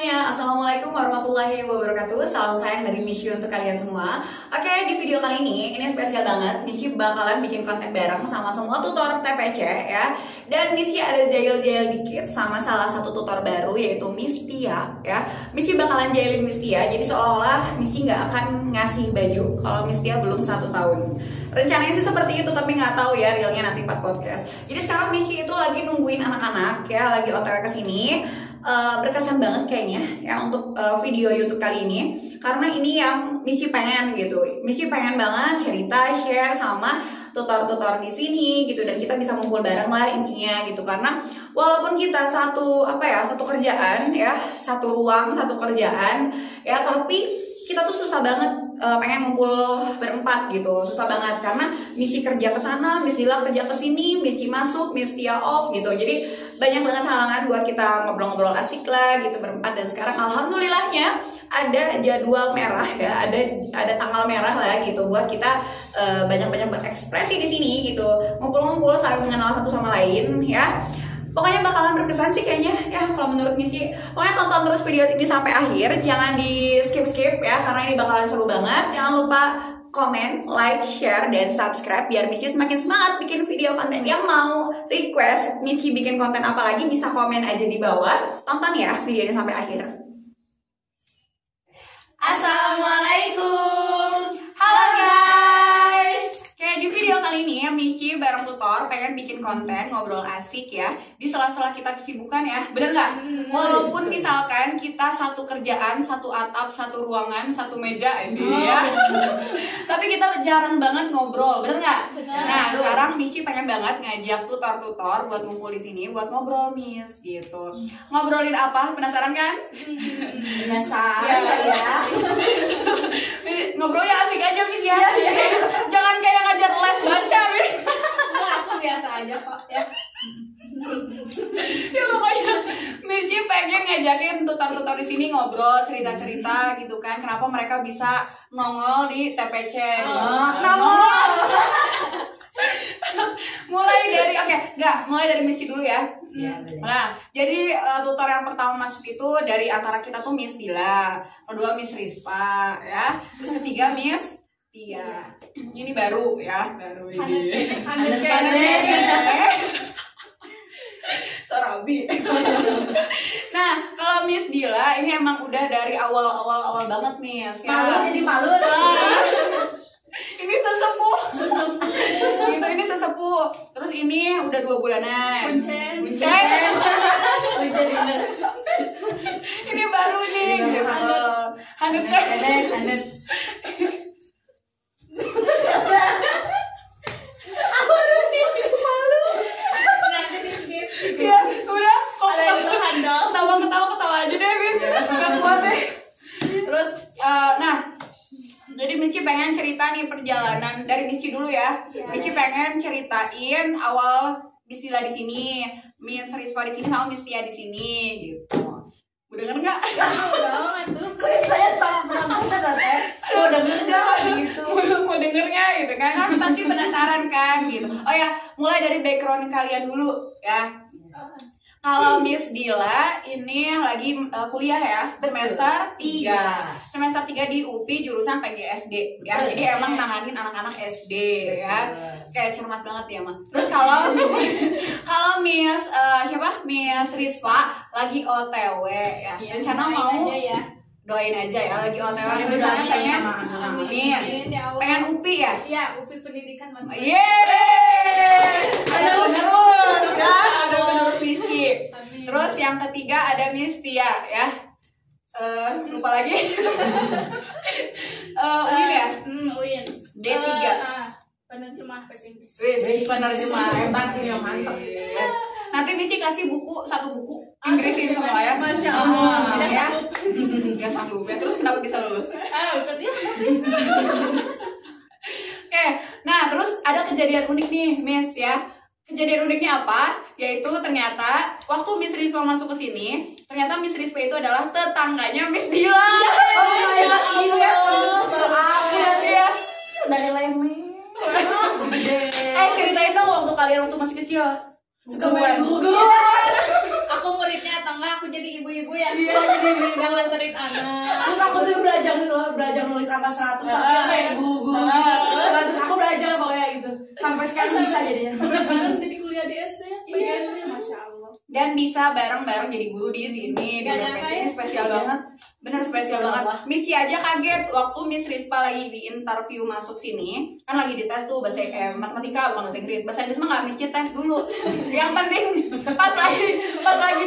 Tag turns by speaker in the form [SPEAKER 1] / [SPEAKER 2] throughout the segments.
[SPEAKER 1] semuanya, Assalamualaikum warahmatullahi wabarakatuh. Salam sayang dari Mishi untuk kalian semua. Oke, di video kali ini spesial banget. Mishi bakalan bikin konten bareng sama semua tutor TPC ya. Dan Mishi ada jail-jail dikit sama salah satu tutor baru yaitu Miss Tia ya. Mishi bakalan jailin Miss Tia, jadi seolah-olah Mishi nggak akan ngasih baju kalau Miss Tia belum 1 tahun. Rencananya sih seperti itu, tapi nggak tahu ya realnya nanti part podcast. Jadi sekarang Mishi itu lagi nungguin anak-anak ya, lagi OTW kesini. Berkesan banget kayaknya ya untuk video YouTube kali ini, karena ini yang Mishi pengen gitu. Mishi pengen banget cerita, share sama tutor-tutor di sini gitu, dan kita bisa ngumpul bareng lah intinya gitu. Karena walaupun kita satu kerjaan ya, satu ruang, satu kerjaan ya, tapi kita tuh susah banget pengen ngumpul berempat gitu, susah banget karena Mishi kerja ke sana, Miss Dila kerja ke sini, Mishi masuk, Miss Tia off gitu. Jadi banyak banget halangan buat kita ngobrol-ngobrol asik lah gitu berempat. Dan sekarang alhamdulillahnya ada jadwal merah ya, ada tanggal merah lah gitu buat kita banyak-banyak berekspresi di sini gitu, ngumpul-ngumpul saling mengenal satu sama lain ya. Pokoknya bakalan berkesan sih kayaknya ya kalau menurut Mishi. Pokoknya tonton terus video ini sampai akhir, jangan di skip-skip ya, karena ini bakalan seru banget. Jangan lupa komen, like, share, dan subscribe biar Mishi semakin semangat bikin video konten. Yang mau request Mishi bikin konten apa lagi bisa komen aja di bawah. Tonton ya video ini sampai akhir. Assalamualaikum. Halo guys. Kayak di video kali ini Mishi bareng tutor pengen bikin konten ngobrol asik ya di sela-sela kita kesibukan ya, bener nggak? Walaupun misalkan kita satu kerjaan, satu atap, satu ruangan, satu meja ini ya, tapi kita jarang banget ngobrol, bener nggak? Nah sekarang Mishi pengen banget ngajak tutor-tutor buat ngumpul di sini buat ngobrol Miss gitu. Ngobrolin apa? Penasaran kan? Penasaran ya. Ngobrolnya asik aja Miss ya. Jangan kayak ngajar les baca Miss.
[SPEAKER 2] Enggak, aku biasa aja kok ya.
[SPEAKER 1] Ya pokoknya Mishi pengen ngajakin tutor-tutor di sini ngobrol, cerita-cerita gitu kan. Kenapa mereka bisa nongol di TPC? Nongol. Mulai dari Mishi dulu ya. Nah, jadi tutor yang pertama masuk itu dari antara kita tuh Miss Dila, kedua Miss Rispa ya, terus ketiga Miss Tia. Ini baru ya, baru ini. Sorabi. Nah, kalau Miss Dila ini emang udah dari awal banget Miss ya.
[SPEAKER 2] Malu jadi malu.
[SPEAKER 1] Ini sesepuh. Gitu, ini sesepuh. Terus ini udah 2 bulanan. Buncen. Ini baru nih. Hanut kan? Hanut.
[SPEAKER 2] Aku sedih, malu. Nanti di skip.
[SPEAKER 1] Ya, udah.
[SPEAKER 2] Ada yang bisa handal.
[SPEAKER 1] Ketawa aja deh, Miss. Gak kuat deh. Terus, nah, jadi Mishi pengen cerita nih perjalanan dari Mishi dulu ya. Mishi pengen ceritain awal Miss Dila di sini, Miss Rispa di sini, sama Miss Tia di sini gitu. Mau denger nggak?
[SPEAKER 2] Udah, tuh.
[SPEAKER 1] Kok saya tahu pernah teh? Mau denger nggak gitu? Mau dengernya gitu kan? Kan pasti penasaran kan gitu. Oh ya, mulai dari background kalian dulu ya. Kalau Miss Dila ini lagi kuliah ya, semester 3. Semester 3 di UPI jurusan PGSD ya. Jadi emang nanganin anak-anak SD ya. Kayak cermat banget ya, Mas. Terus kalau Miss Miss Rispa lagi OTW ya. Rencana mau doain aja ya, lagi OTW rencananya amin. Pengen UPI ya?
[SPEAKER 2] Iya, UPI Pendidikan Matematika.
[SPEAKER 1] Yeay! Ada penerus ya, ada penerus Mishi. Terus yang ketiga ada Miss Tia ya. Lupa lagi. Uin ya?
[SPEAKER 2] Uin.
[SPEAKER 1] D3.
[SPEAKER 2] Penerjemah bahasa Inggris.
[SPEAKER 1] Wis, penerjemah
[SPEAKER 2] Hebat ya, mantap.
[SPEAKER 1] Nanti Mishi kasih satu buku Inggris ini semua ya.
[SPEAKER 2] Masya Allah.
[SPEAKER 1] Tidak sanggup. Tidak sanggup ya. Terus kenapa bisa lulus?
[SPEAKER 2] Katanya
[SPEAKER 1] Oke, nah terus ada kejadian unik nih Miss ya. Kejadian uniknya apa? Yaitu ternyata waktu Miss Rispa masuk ke sini, ternyata Miss Rispa itu adalah tetangganya Miss Dila.
[SPEAKER 2] Oh my God,
[SPEAKER 1] gitu ya. Iya.
[SPEAKER 2] dari Leme.
[SPEAKER 1] Ceritain dong waktu masih kecil.
[SPEAKER 2] Suka main gugur. Aku muridnya atau enggak aku jadi ibu-ibu ya?
[SPEAKER 1] Iya, jadi
[SPEAKER 2] nggak nganterin anak.
[SPEAKER 3] Terus aku tuh belajar nulis angka 100 sampai kayak guru-guru gitu. Terus aku belajar pokoknya gitu. Sampai sekarang bisa jadinya.
[SPEAKER 2] Sampai sekarang jadi kuliah di SD. Bagi SD, masya Allah.
[SPEAKER 1] Dan bisa bareng-bareng jadi guru di sini. Di DPC ini spesial banget. Bener spesial banget. Missy aja kaget waktu Miss Rispa lagi di interview masuk sini. Kan lagi dites tuh bahasa matematika bukan bahasa Inggris. Bahasa Inggris mah nggak Miss tes dulu. Yang penting pas lagi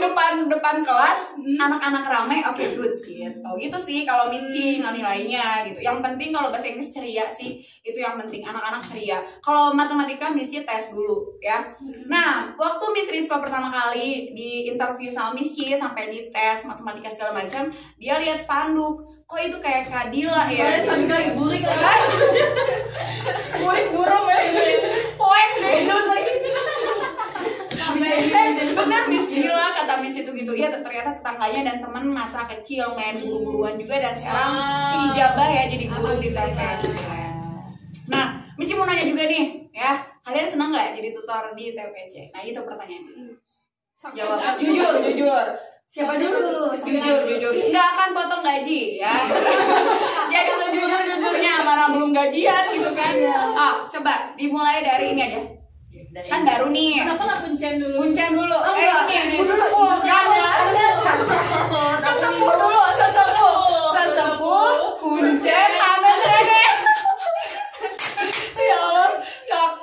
[SPEAKER 1] depan kelas anak-anak ramai, oke good gitu. Gitu sih kalau Missy nilainya gitu. Yang penting kalau bahasa Inggris ceria sih. Itu yang penting anak-anak ceria. Kalau matematika Missy tes dulu ya. Nah, waktu Miss Rispa pertama kali di interview sama Missy sampai di tes matematika segala macam, dia lihat spanduk, kok itu kayak Kadila ya?
[SPEAKER 3] Spanduk lagi burik lagi.
[SPEAKER 1] Burik burung ya? Poek deh lagi. Bener Miss gila kata Miss itu gitu ya, ternyata tetangganya dan teman masa kecil main guru-guruan juga dan sekarang ijabah ya jadi guru di TPC. Nah, Miss mau nanya juga nih ya, kalian senang nggak jadi tutor di TPC? Nah itu pertanyaannya. Jawab jujur.
[SPEAKER 3] Siapa dulu?
[SPEAKER 1] Jujur. Nggak akan potong gaji ya. Jadi jujurnya mana belum gajian gitu kan. Coba dimulai dari ini aja. Kan baru nih.
[SPEAKER 2] Kenapa nggak kuncen dulu?
[SPEAKER 1] Kuncen dulu. Ini
[SPEAKER 3] sesepuh.
[SPEAKER 1] Sesepuh dulu. Sesepuh. Kuncen. Ya Allah.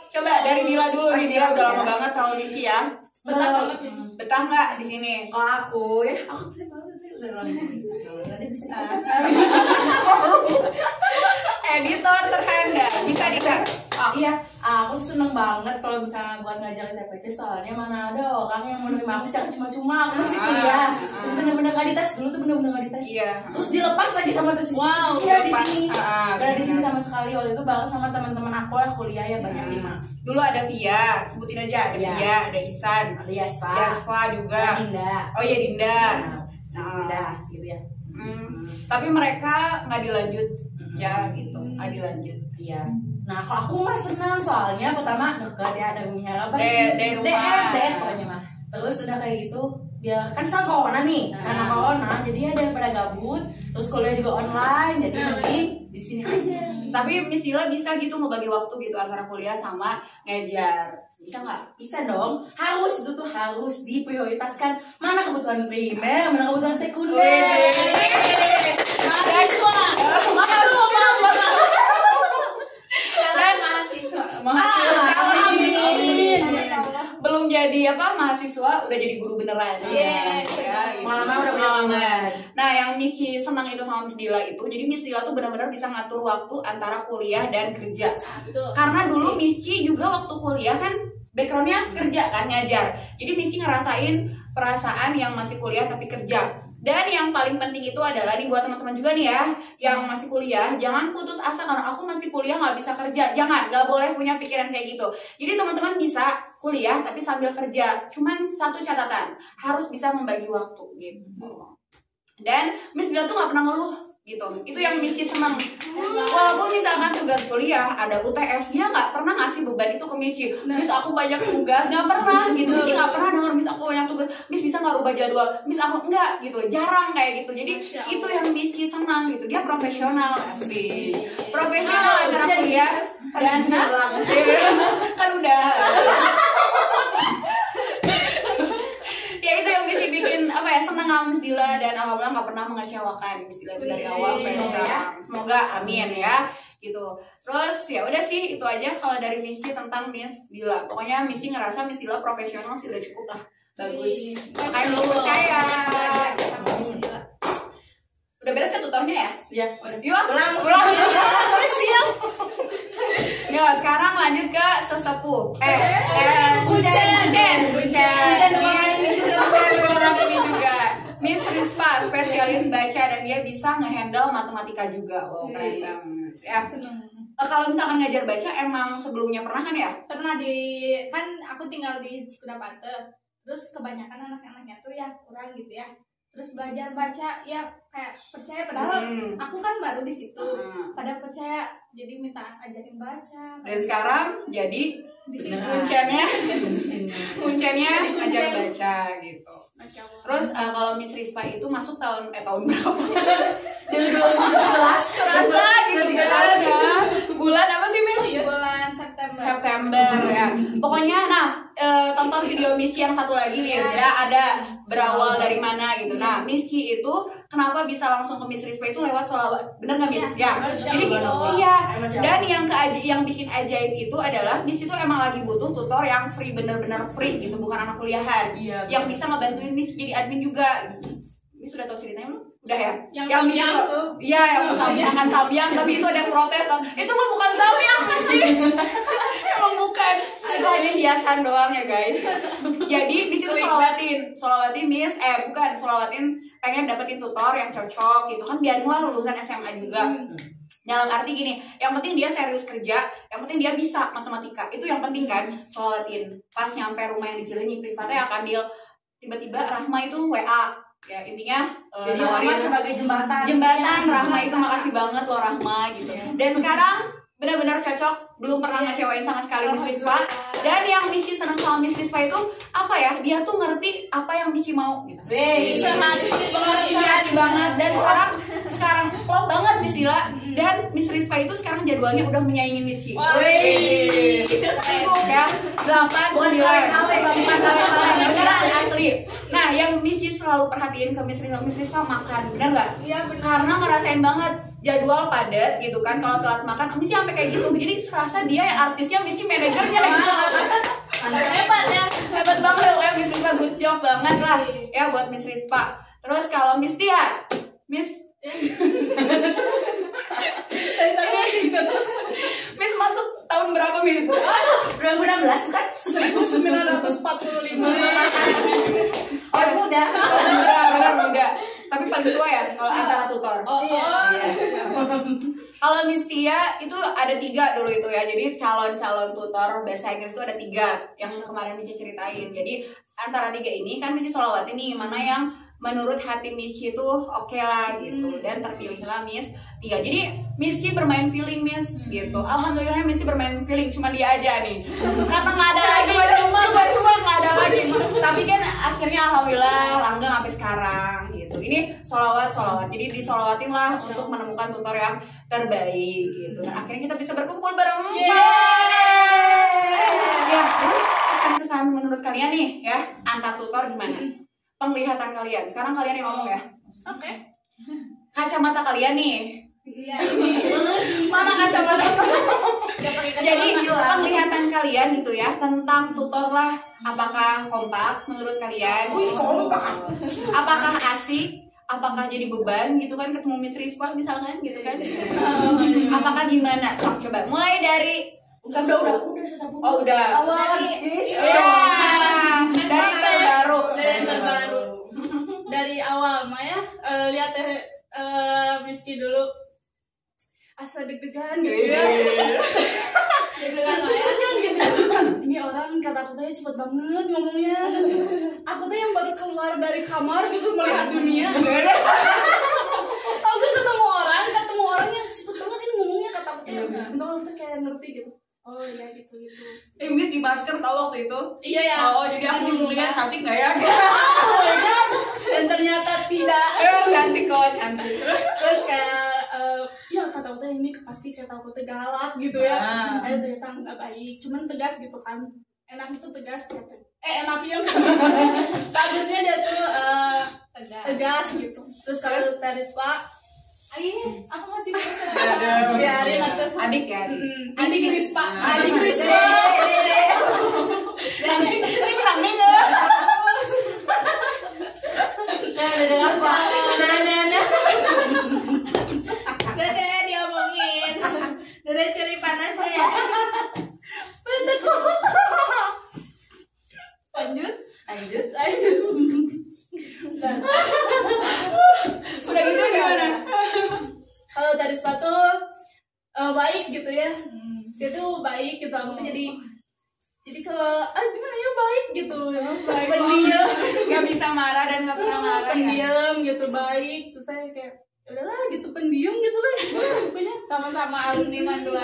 [SPEAKER 1] Coba dari Dila dulu. Dila udah lama banget tahu Missy ya. Betah nggak di sini?
[SPEAKER 3] Kalau aku tadi udah lama nanti bisa
[SPEAKER 1] editor terhanda bisa dikat.
[SPEAKER 3] Iya, aku seneng banget kalau misalnya buat ngajar TPC, soalnya mana ada orang yang menerima aku secara cuma-cuma. Aku masih kuliah, terus bener-bener nggak dites dulu tuh bener-bener nggak dites.
[SPEAKER 1] Iya.
[SPEAKER 3] Terus dilepas lagi sama tes.
[SPEAKER 2] Wow.
[SPEAKER 3] Iya di sini.
[SPEAKER 1] Bener.
[SPEAKER 3] Di sini sama sekali waktu itu bareng sama teman-teman aku lah kuliah ya banyak 5.
[SPEAKER 1] Dulu ada Via, sebutin aja. Ada Via, ada Isan,
[SPEAKER 3] ada Yasfa
[SPEAKER 1] juga.
[SPEAKER 3] ada Dinda.
[SPEAKER 1] Oh iya Dinda.
[SPEAKER 3] Dinda gitu ya.
[SPEAKER 1] Tapi mereka nggak dilanjut ya gitu, nggak dilanjut.
[SPEAKER 3] Iya. Nah kalau aku mah senang soalnya pertama dekat ya, ada punya apa
[SPEAKER 1] dari rumah.
[SPEAKER 3] DN pokoknya mah. Terus udah kayak gitu, biar kan sekarang corona nih, karena corona jadi ada yang pada gabut, terus kuliah juga online, jadi mending di sini aja.
[SPEAKER 1] Tapi Miss Dila bisa gitu ngebagi waktu gitu antara kuliah sama ngajar. Bisa nggak?
[SPEAKER 3] Bisa dong, harus itu tuh harus diprioritaskan. Mana kebutuhan primer, mana kebutuhan sekunder.
[SPEAKER 2] Mahasiswa.
[SPEAKER 1] Dan mahasiswa. Belum jadi mahasiswa udah jadi guru beneran.
[SPEAKER 2] Yes.
[SPEAKER 1] Ya, gitu.
[SPEAKER 3] Pengalaman udah pengalaman.
[SPEAKER 1] Nah, yang Missy senang itu sama Miss Dila itu, jadi Miss Dila tuh benar-benar bisa ngatur waktu antara kuliah dan kerja.
[SPEAKER 2] Betul.
[SPEAKER 1] Karena dulu Missy juga waktu kuliah kan backgroundnya kerja kan, ngajar. Jadi Missy ngerasain perasaan yang masih kuliah tapi kerja. Dan yang paling penting itu adalah nih buat teman-teman juga nih ya yang masih kuliah, jangan putus asa karena aku masih kuliah nggak bisa kerja. Jangan, nggak boleh punya pikiran kayak gitu. Jadi teman-teman bisa kuliah tapi sambil kerja. Cuman satu catatan, harus bisa membagi waktu gitu. Dan Miss Dila tuh nggak pernah ngeluh gitu. Itu yang Missy senang. Walaupun misalkan tugas kuliah ada UTS, dia nggak pernah ngasih beban itu ke Missy. Miss aku banyak tugas, nggak pernah gitu. Missy nggak pernah denger Miss aku banyak tugas. Miss bisa nggak rubah jadwal? Miss aku enggak gitu. Jarang kayak gitu. Jadi itu yang Missy senang gitu. Dia profesional asli. Profesional antara kuliah dan kan udah. Ya itu yang Missy bikin senang sama Miss Dila dan alhamdulillah nggak pernah mengecewakan Miss Dila dari awal sampai sekarang. Semoga amin ya gitu. Terus ya udah sih itu aja kalau dari Missy tentang Miss Dila. Pokoknya Missy ngerasa Miss Dila profesional sih udah cukup lah. Bagus. Makanya lu percaya. Udah beres ya tutornya ya?
[SPEAKER 3] Iya.
[SPEAKER 1] Yuk pulang. Siap. Ya sekarang lanjut ke sesepuh. Kuncen ini juga Miss Rispa, spesialis baca dan dia bisa ngehandle matematika juga. Wow, keren banget. Ya, kalau misalkan ngajar baca emang sebelumnya pernah kan ya?
[SPEAKER 2] Pernah kan aku tinggal di Cikudapate. Terus kebanyakan anak-anaknya tuh ya kurang gitu ya. terus belajar baca ya kayak percaya, padahal aku kan baru di situ. Pada percaya, jadi minta ajarin baca.
[SPEAKER 1] Dan sekarang jadi
[SPEAKER 2] Di sini.
[SPEAKER 1] kuncennya ngajar baca gitu.
[SPEAKER 2] Masya Allah.
[SPEAKER 1] Terus kalau Miss Rispa itu masuk tahun berapa? Dari 2017 terasa gitu kan ya. Bulan apa sih Miss?
[SPEAKER 2] Bulan September.
[SPEAKER 1] September ya. Pokoknya tonton video Missy yang satu lagi Miss ya, ada berawal dari mana gitu. Nah, Missy itu kenapa bisa langsung ke Miss Rispa itu lewat sholawat. Bener nggak Miss? Ya. Jadi iya. Dan yang bikin ajaib itu adalah Miss itu emang lagi butuh tutor yang free, bener-bener free gitu, bukan anak kuliahan. Yang bisa ngebantuin Miss jadi admin juga. Miss sudah tahu ceritanya belum? Udah ya?
[SPEAKER 2] Yang sambiang tuh.
[SPEAKER 1] Iya, yang makan sambiang, tapi itu ada yang protes. Itu mah bukan sambiang sih. Emang bukan. Itu hanya hiasan doang ya guys. Jadi di situ solawatin Miss, solawatin pengen dapetin tutor yang cocok gitu kan, biar gua lulusan SMA juga. Dalam arti gini, yang penting dia serius kerja, yang penting dia bisa matematika, itu yang penting kan. Solawatin pas nyampe rumah yang di Cileunyi privatnya akan deal, tiba-tiba Rahma itu WA. Ya intinya
[SPEAKER 3] jadi Rahma sebagai jembatan
[SPEAKER 1] Rahma itu makasih banget loh Rahma gitu. Dan sekarang benar-benar cocok, belum pernah ngecewain sama sekali Miss Rispa. Dan yang Missy seneng sama Miss Rispa itu apa ya, dia tuh ngerti apa yang Missy mau gitu.
[SPEAKER 2] Bisa
[SPEAKER 1] hati banget. Dan sekarang klop banget Miss Dila. Dan Miss Rispa itu sekarang jadwalnya udah menyaingi Missy. Sibuk ya, 8, 9 asli. Nah, yang Missy selalu perhatiin ke Miss Rispa makan, benar nggak?
[SPEAKER 2] Iya benar.
[SPEAKER 1] Karena ngerasain banget jadwal padat gitu kan, kalau telat makan Missy sampai kayak gitu. Jadi serasa dia yang artisnya, Missy manajernya.
[SPEAKER 2] Hebat ya.
[SPEAKER 1] Hebat banget ya Miss Rispa, good job banget lah ya buat Miss Rispa. Terus kalau Miss Tia, Miss Miss masuk tahun berapa Miss?
[SPEAKER 3] 2016 kan?
[SPEAKER 2] 1945.
[SPEAKER 1] Oh muda, muda. Tapi paling tua ya kalau antara tutor.
[SPEAKER 2] Oh iya.
[SPEAKER 1] Kalau Miss Tia itu ada 3 dulu itu ya. Jadi calon tutor bahasa Inggris itu ada 3 yang kemarin Miss ceritain. Jadi antara 3 ini kan Miss sholawati nih mana yang menurut hati Miss itu oke lah gitu, dan terpilihlah Miss Tia. Jadi Miss bermain feeling Miss gitu. Alhamdulillah Miss bermain feeling, cuma dia aja nih karena nggak ada lagi, cuma nggak ada lagi. Tapi kan akhirnya alhamdulillah langgeng sampai sekarang gitu. Ini solawat. Jadi disolawatin lah untuk menemukan tutor yang terbaik gitu. Dan akhirnya kita bisa berkumpul bareng. Ya, terus kesan menurut kalian nih ya antar tutor gimana? Penglihatan kalian. Sekarang kalian yang ngomong ya.
[SPEAKER 2] Oke.
[SPEAKER 1] Kacamata kalian nih.
[SPEAKER 2] Iya ini.
[SPEAKER 1] Mana kacamata? Jadi penglihatan kalian gitu ya tentang tutor lah. Apakah kompak menurut kalian?
[SPEAKER 2] Wih, kompak.
[SPEAKER 1] Apakah asik? Apakah jadi beban gitu kan ketemu Miss Rispa misalkan gitu kan? Apakah gimana? Sok coba mulai dari
[SPEAKER 3] Udah sesapu.
[SPEAKER 1] Oh udah.
[SPEAKER 3] Awal.
[SPEAKER 1] Dari terbaru.
[SPEAKER 2] Dari awal Maya lihat Miski dulu asa deg-degan gitu ya. Deg-degan Maya kan gitu. Ini orang kata aku tuh cepet banget ngomongnya. Aku tuh yang baru keluar dari kamar gitu melihat dunia. Langsung ketemu orang yang cepet banget ini ngomongnya, kata aku tuh. Entah aku tuh kayak ngerti gitu. Oh iya gitu.
[SPEAKER 1] Miss di masker tau waktu itu?
[SPEAKER 2] Iya ya.
[SPEAKER 1] Oh jadi aku ngeliat cantik nggak ya?
[SPEAKER 2] Oh iya. Dan ternyata tidak.
[SPEAKER 1] Cantik kok, cantik.
[SPEAKER 2] Terus kayak ya kata aku ini pasti kata aku galak gitu ya. Ada ternyata nggak baik, cuman tegas gitu kan. Enak itu tegas ternyata. Enaknya bagusnya dia tuh tegas gitu. Terus kalau Rispa aku masih biarin aku
[SPEAKER 1] adik ya.
[SPEAKER 2] Adik Rispa. Adik Rispa.
[SPEAKER 1] Ini kami nggak?
[SPEAKER 2] Dede diomongin. Dede ceri panas ya. Lanjut.
[SPEAKER 1] Udah gitu gimana?
[SPEAKER 2] Kalau dari sepatu baik gitu ya. Dia tuh baik gitu. Aku tuh jadi kalau gimana ya baik gitu. Baik.
[SPEAKER 1] nggak bisa marah dan nggak pernah marah.
[SPEAKER 2] Pendiam gitu, baik. Terus saya kayak udahlah gitu, pendiam gitu lah. Pokoknya
[SPEAKER 3] Sama-sama alumni Mandua.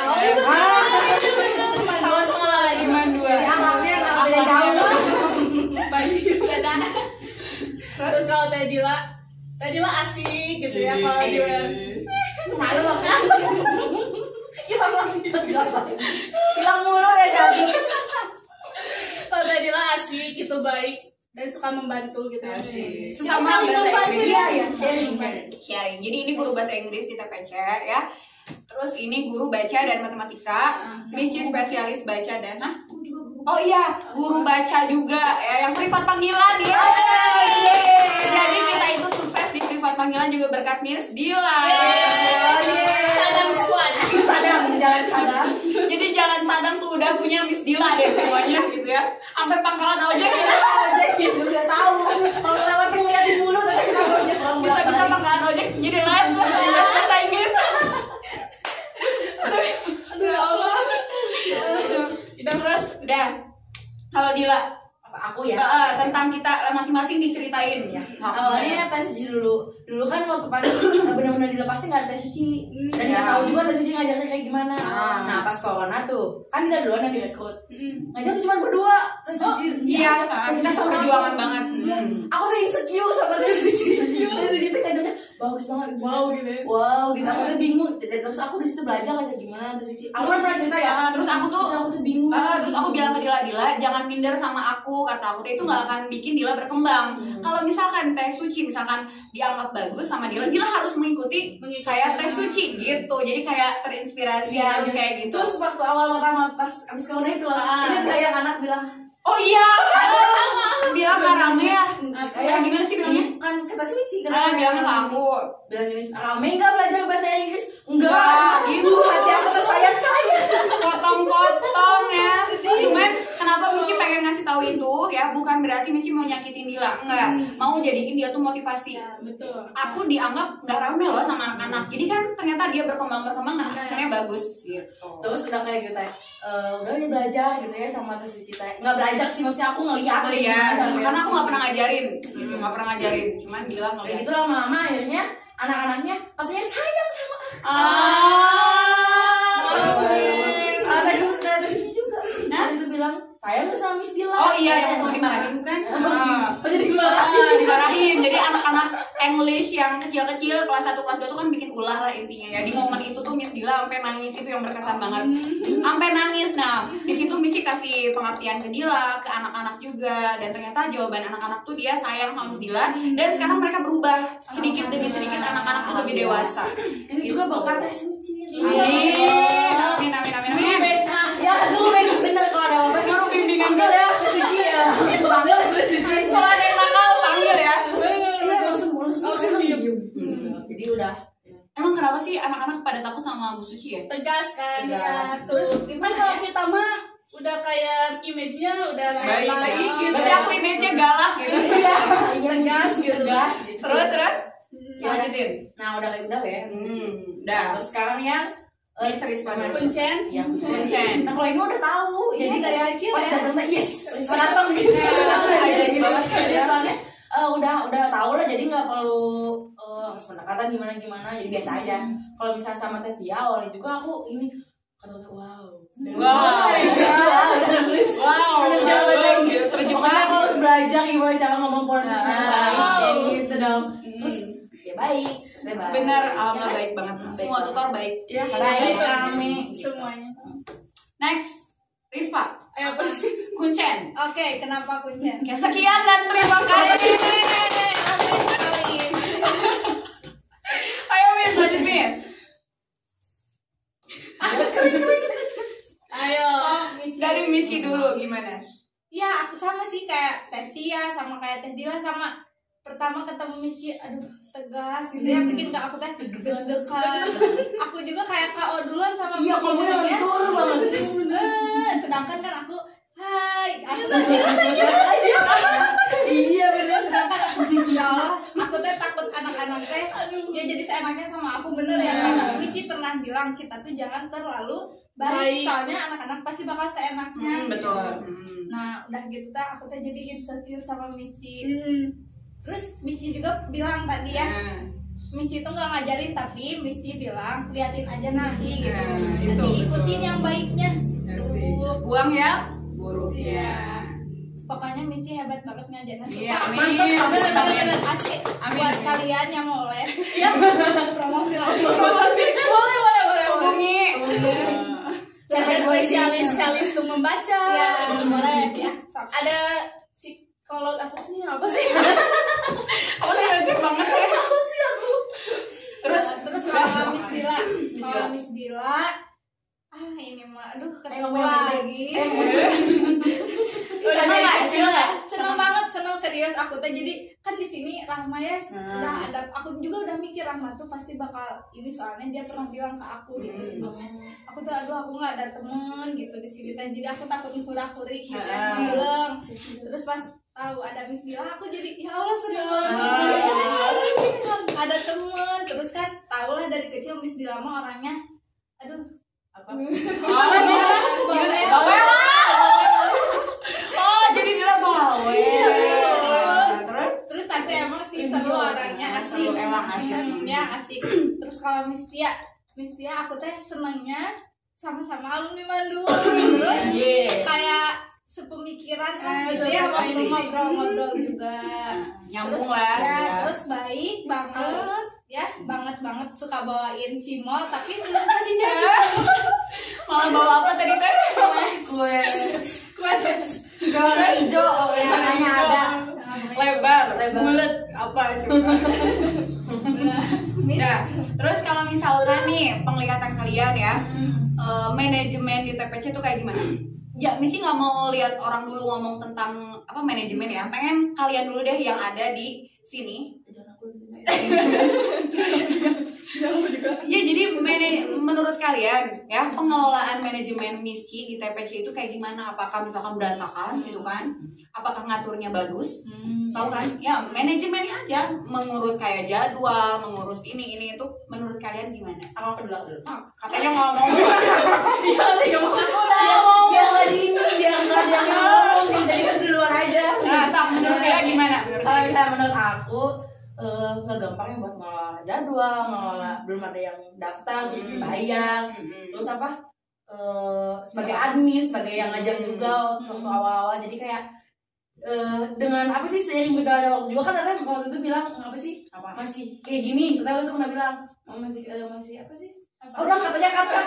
[SPEAKER 2] sama-sama lah
[SPEAKER 1] Mandua.
[SPEAKER 3] Jadi anaknya nggak beda jauh.
[SPEAKER 2] baik. Terus kalau Tedila asik gitu ya kalau dia
[SPEAKER 3] Malu banget.
[SPEAKER 2] hilang
[SPEAKER 3] mulu deh jadi.
[SPEAKER 2] Kalau Tedila asik gitu, baik dan suka membantu gitu ya.
[SPEAKER 1] Sama bahasa Inggris.
[SPEAKER 3] Iya,
[SPEAKER 1] Sharing. Jadi ini guru bahasa Inggris di TPC ya. Terus ini guru baca dan matematika, Miss spesialis baca dan oh iya, guru baca juga ya, yang privat panggilan ya. Jadi kita itu sukses di privat panggilan juga berkat Miss Dila.
[SPEAKER 2] Sadam squad.
[SPEAKER 3] Jalan sadam.
[SPEAKER 1] Jadi jalan Sadang tuh udah punya Miss Dila deh semuanya gitu ya. Sampai pangkalan ojek gitu.
[SPEAKER 3] Gitu udah tahu. Kalau lewatin liatin mulu tapi kenapa ojek
[SPEAKER 1] Bisa pangkalan ojek jadi les bahasa Inggris.
[SPEAKER 2] Aduh ya Allah.
[SPEAKER 1] Terus udah. Kalau Dila
[SPEAKER 3] aku ya
[SPEAKER 1] tentang kita masing-masing diceritain ya.
[SPEAKER 3] Awalnya tes suci dulu kan waktu pas benar-benar dilepas nggak ada tes suci dan nggak tahu juga tes suci ngajarnya kayak gimana. Nah pas corona tuh kan dia duluan yang direkrut, ngajar tuh cuma berdua tes suci.
[SPEAKER 1] Iya, kita sama perjuangan banget.
[SPEAKER 3] Aku tuh insecure sama tes suci. Tes suci tuh ngajarnya bagus banget,
[SPEAKER 2] Wow gitu ya.
[SPEAKER 3] gitu. Aku tuh bingung, terus aku di situ belajar ngajar gimana tes suci. Aku kan pernah cerita ya.
[SPEAKER 1] Terus aku tuh
[SPEAKER 3] bingung.
[SPEAKER 1] Terus aku bilang ke Dila, jangan minder sama aku, kata aku. Itu nggak akan bikin Dila berkembang. Kalau misalkan tes suci misalkan dianggap bagus sama Dila harus mengikuti kayak tes suci gitu. Jadi kayak terinspirasi harus kayak gitu.
[SPEAKER 3] Terus waktu awal pertama pas abis corona itu loh, ini kayak anak bilang,
[SPEAKER 1] oh iya, bilang gak rame ya. Gimana sih bilangnya?
[SPEAKER 3] Kan kata suci kan.
[SPEAKER 1] Bilangnya ke aku.
[SPEAKER 3] Bilang gini, rame nggak belajar bahasa Inggris? Enggak,
[SPEAKER 1] gitu.
[SPEAKER 3] Hati aku tersayang
[SPEAKER 1] Potong-potong ya. Cuman kenapa Missy pengen ngasih tahu itu ya? Bukan berarti Missy mau nyakitin Dila, enggak. Mau jadiin dia tuh motivasi.
[SPEAKER 2] Ya, betul.
[SPEAKER 1] Aku dianggap nggak rame loh sama anak-anak. Jadi kan ternyata dia berkembang nah hasilnya bagus gitu.
[SPEAKER 3] Terus udah kayak gitu udah ini belajar gitu ya sama tes suci nggak belajar sih, maksudnya aku ngeliat
[SPEAKER 1] karena aku nggak pernah ngajarin gitu, nggak pernah ngajarin, cuman Dila ngeliat
[SPEAKER 3] kayak gitu lama-lama akhirnya anak-anaknya katanya sayang sama aku. Ada suci juga itu bilang sayang lu sama Miss Dila.
[SPEAKER 1] Oh iya, yang mau dimarahin bukan?
[SPEAKER 3] Jadi dimarahin.
[SPEAKER 1] Jadi anak-anak English yang kecil-kecil kelas 1 kelas 2 tuh kan bikin ulah lah intinya ya. Di momen itu tuh Miss Dila sampai nangis, itu yang berkesan banget. Sampai nangis. Nah, di situ Missy kasih pengertian ke Dila, ke anak-anak juga, dan ternyata jawaban anak-anak tuh dia sayang sama Miss Dila, dan sekarang mereka berubah sedikit demi sedikit, anak-anak tuh lebih dewasa.
[SPEAKER 3] Ini juga berkat tes suci.
[SPEAKER 1] Amin.
[SPEAKER 3] Ya, dulu bener kalau ada apa
[SPEAKER 1] guru bimbingan
[SPEAKER 3] panggil ya tes suci ya. Panggil tes suci.
[SPEAKER 1] Kalau ada yang nakal panggil ya.
[SPEAKER 3] Iya, langsung diem. Jadi udah.
[SPEAKER 1] Emang kenapa sih anak-anak pada takut sama Bu Suci ya?
[SPEAKER 2] Tegas kan
[SPEAKER 3] Tegas.
[SPEAKER 2] ya. Tuh, kan kalau kita mah udah kayak image-nya udah kayak baik gitu.
[SPEAKER 1] Tapi aku image-nya galak gitu.
[SPEAKER 2] Tegas gitu.
[SPEAKER 1] Terus
[SPEAKER 3] Ya
[SPEAKER 1] lanjutin.
[SPEAKER 3] Nah, udah kayak udah ya.
[SPEAKER 1] Udah.
[SPEAKER 3] Terus sekarang yang
[SPEAKER 1] Serius banget.
[SPEAKER 2] Kuncen.
[SPEAKER 3] Ya, kuncen. Nah, kalau ini udah tahu. Jadi kayak
[SPEAKER 2] kecil
[SPEAKER 3] pas
[SPEAKER 2] ya.
[SPEAKER 3] datang yes, datang gitu. Jadi soalnya udah tahu lah, jadi nggak perlu harus pendekatan gimana, jadi biasa aja. Kalau misalnya sama Tetia awalnya juga aku ini kata wow, udah nulis belajar bahasa Inggris, pokoknya aku harus belajar gimana cara ngomong pronunciation baik gitu dong. Terus ya baik.
[SPEAKER 1] Benar, alhamdulillah baik banget. Semua tutor baik.
[SPEAKER 2] Ya,
[SPEAKER 3] baik,
[SPEAKER 2] kami semuanya.
[SPEAKER 1] Next, Rispa.
[SPEAKER 2] Ayo apa sih?
[SPEAKER 1] Kuncen.
[SPEAKER 4] Oke, kenapa kuncen?
[SPEAKER 1] Oke, sekian dan terima kasih. Ayo Miss, lanjut Miss.
[SPEAKER 2] Ayo.
[SPEAKER 1] Dari Missy dulu gimana?
[SPEAKER 4] Ya, aku sama sih kayak Teh Tia sama kayak Teh Dila, sama pertama ketemu Missy, aduh tegas gitu ya, bikin gak aku teh deg-degan. Aku juga kayak KO duluan sama
[SPEAKER 3] Iya, kamu yang lentur banget.
[SPEAKER 4] Sedangkan kan aku hai, aku
[SPEAKER 3] Iya benar.
[SPEAKER 4] sedangkan aku ya Allah, aku teh takut anak-anak teh ya jadi seenaknya sama aku bener ya. Karena Misi pernah bilang kita tuh jangan terlalu baik. Soalnya anak-anak pasti bakal seenaknya.
[SPEAKER 1] Betul.
[SPEAKER 4] Nah udah gitu aku teh jadi insecure sama Misi. Terus Misi juga bilang tadi ya, Misi tuh nggak ngajarin tapi Misi bilang liatin aja Misi gitu. Nanti ikutin yang baiknya.
[SPEAKER 1] Buang ya buruknya.
[SPEAKER 4] Pokoknya Misi hebat banget ngajarin.
[SPEAKER 1] Iya,
[SPEAKER 4] amin. Asik. Buat kalian yang mau les. Promosi lagi. Boleh.
[SPEAKER 1] Hubungi.
[SPEAKER 2] Cara spesialis untuk membaca.
[SPEAKER 4] Ya, boleh ya.
[SPEAKER 2] Ada psikolog apa sih?
[SPEAKER 1] Apa sih rajin banget ya.
[SPEAKER 4] Terus kalau Miss Dila, ini mah aduh ketemu lagi. Seneng banget, seneng serius aku tuh. Jadi kan di sini Rahma ya udah ada, aku juga udah mikir Rahma tuh pasti bakal ini, soalnya dia pernah bilang ke aku gitu sebelumnya. Aku tuh aduh aku nggak ada temen gitu di sini teh, jadi aku takut ngura-nguri gitu ya, bilang. Terus pas tahu ada Miss Dila aku jadi ya Allah seneng ada temen. Terus kan tau lah dari kecil Miss Dila mah orangnya aduh apa
[SPEAKER 1] jadi dia bawel.
[SPEAKER 4] Terus tapi emang sih seru orangnya, asik. Ya asik. Terus kalau Miss Tia aku teh senengnya sama-sama alumni Bandung. Terus kayak sepemikiran kan gitu ya, waktu ngobrol-ngobrol juga
[SPEAKER 1] nyambung lah
[SPEAKER 4] ya. Terus baik banget ya, banget suka bawain cimol tapi belum tadi jadi
[SPEAKER 1] malah bawa apa tadi teh? Kue
[SPEAKER 3] warna hijau, warnanya ada
[SPEAKER 1] lebar, bulat apa coba. Ya, terus kalau misalkan nih penglihatan kalian ya, manajemen di TPC itu kayak gimana? Ya, Misi nggak mau lihat orang dulu ngomong tentang apa manajemen ya. Pengen kalian dulu deh yang ada di sini. Ya, jadi menurut kalian ya pengelolaan manajemen Misi di TPC itu kayak gimana? Apakah misalkan berantakan gitu kan? Apakah ngaturnya bagus? Tahu kan? Ya, manajemennya aja mengurus kayak jadwal, mengurus ini itu menurut kalian gimana? Aku dulu. Katanya ngomong.
[SPEAKER 3] biar nggak di ini, biar nggak ada yang ngomong, jadi kan duluan aja.
[SPEAKER 1] Nah, menurut kalian gimana?
[SPEAKER 3] Kalau misalnya menurut aku nggak gampangnya buat ngelola jadwal, ngelola belum ada yang daftar terus dibayar, terus apa sebagai admin, sebagai yang ngajak juga waktu awal-awal, jadi kayak dengan apa sih seiring berjalannya waktu juga kan katanya waktu itu bilang apa sih masih kayak gini, kita itu pernah bilang masih apa sih? Udah katanya kata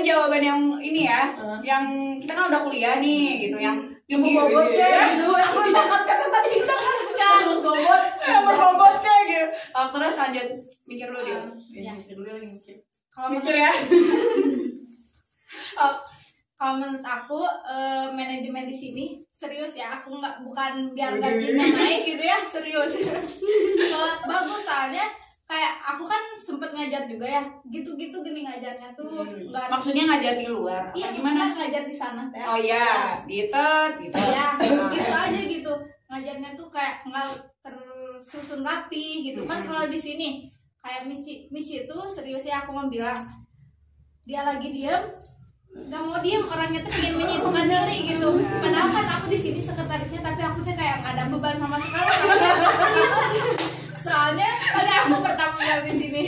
[SPEAKER 1] jawaban yang ini ya, yang kita kan udah kuliah nih gitu, yang
[SPEAKER 3] bobot kayak gitu, aku dicakap tadi kita kan
[SPEAKER 1] berbobot kayak gitu. Terus lanjut mikir dulu dia, mikir dulu lagi mikir. Mikir ya.
[SPEAKER 4] Kalau menurut aku manajemen di sini serius ya, aku bukan biar gajinya naik gitu ya, serius. Bagus soalnya kayak aku kan sempet ngajar juga ya, gitu-gitu gini ngajarnya tuh.
[SPEAKER 1] Maksudnya ngajar di luar?
[SPEAKER 4] Iya,
[SPEAKER 1] gimana?
[SPEAKER 4] Ngajar di sana ya.
[SPEAKER 1] Oh iya, gitu.
[SPEAKER 4] Ya, gitu aja gitu. Ngajarnya tuh kayak nggak tersusun rapi gitu kan. Kalau di sini kayak misi itu serius ya, aku mau bilang dia lagi diem nggak mau diem, orangnya tuh ingin menyibukkan diri gitu. Padahal kan aku di sini sekretarisnya, tapi aku tuh kayak nggak ada beban sama sekali. Soalnya pada aku pertama kali di sini.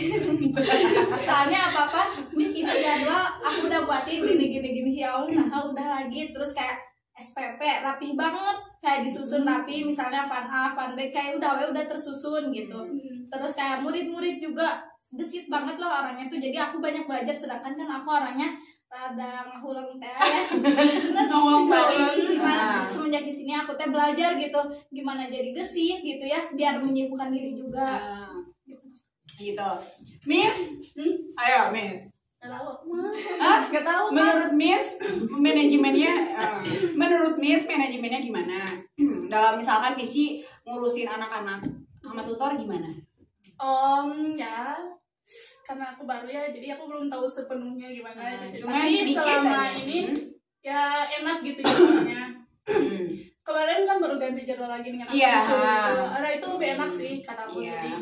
[SPEAKER 4] Soalnya apa Miss ini jadwal aku udah buatin gini ya Allah, nah udah lagi. Terus kayak SPP rapi banget, kayak disusun rapi, misalnya Van A, Van B kayak udah tersusun gitu. Terus kayak murid-murid juga gesit banget loh orangnya tuh, jadi aku banyak belajar, sedangkan kan aku orangnya rada ngahulang teh ya.
[SPEAKER 1] Ngomong balik.
[SPEAKER 4] Semenjak di sini aku teh belajar gitu gimana jadi gesit gitu ya, biar menyibukkan diri juga.
[SPEAKER 1] Gitu. Miss? Ayo Miss.
[SPEAKER 4] Gak tahu.
[SPEAKER 1] Menurut Miss manajemennya gimana? Dalam misalkan Misi ngurusin anak-anak sama tutor gimana?
[SPEAKER 2] Ya karena aku baru ya, jadi aku belum tahu sepenuhnya gimana.
[SPEAKER 1] Cuma
[SPEAKER 2] Tapi selama ini ya enak gitu jadwalnya. Kemarin kan baru ganti jadwal lagi dengan aku ada itu lebih enak sih kata aku. Jadi